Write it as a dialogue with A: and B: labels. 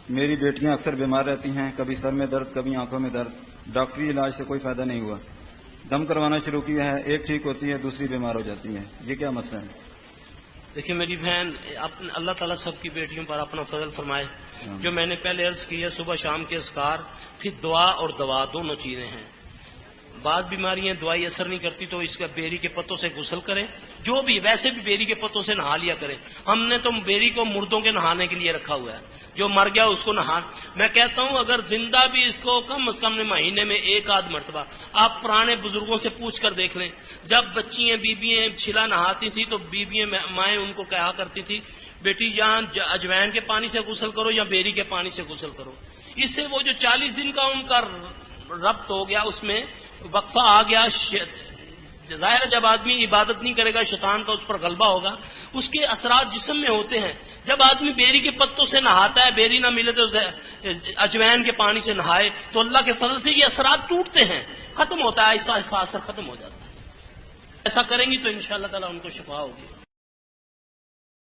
A: मेरी बेटियां अक्सर बीमार रहती हैं, कभी सर में दर्द, कभी आंखों में दर्द। डॉक्टरी इलाज से कोई फायदा नहीं हुआ। दम करवाना शुरू किया है, एक ठीक होती है, दूसरी बीमार हो जाती है। ये क्या मसला है?
B: देखिए मेरी बहन, अल्लाह ताला सबकी बेटियों पर अपना फजल फरमाए। जो मैंने पहले अर्ज की है, सुबह शाम के अस्कार, फिर दुआ और दवा दोनों चीजें हैं। बाद बीमारियां दवाई असर नहीं करती तो इसका बेरी के पत्तों से गुस्ल करें। जो भी, वैसे भी बेरी के पत्तों से नहा लिया करें। हमने तो बेरी को मुर्दों के नहाने के लिए रखा हुआ है, जो मर गया उसको नहा। मैं कहता हूं अगर जिंदा भी इसको कम से कम महीने में एक आध मरतबा, आप पुराने बुजुर्गों से पूछ कर देख लें, जब बच्चियां बीबियां छिला नहाती थी तो बीबियां माएँ उनको कहा करती थी, बेटी यहाँ अजवैन के पानी से गुस्ल करो या बेरी के पानी से गुस्ल करो। इससे वो जो 40 दिन का उनका रब्त हो गया, उसमें वक्फा आ गया। जाहिर जब आदमी इबादत नहीं करेगा, शैतान का उस पर गलबा होगा, उसके असरात जिस्म में होते हैं। जब आदमी बेरी के पत्तों से नहाता है, बेरी ना मिले तो अजवैन के पानी से नहाए, तो अल्लाह के फजल से ये असरात टूटते हैं, खत्म होता है, ऐसा असर खत्म हो जाता है। ऐसा करेंगी तो इंशाअल्लाह ताला उनको शिफा होगी।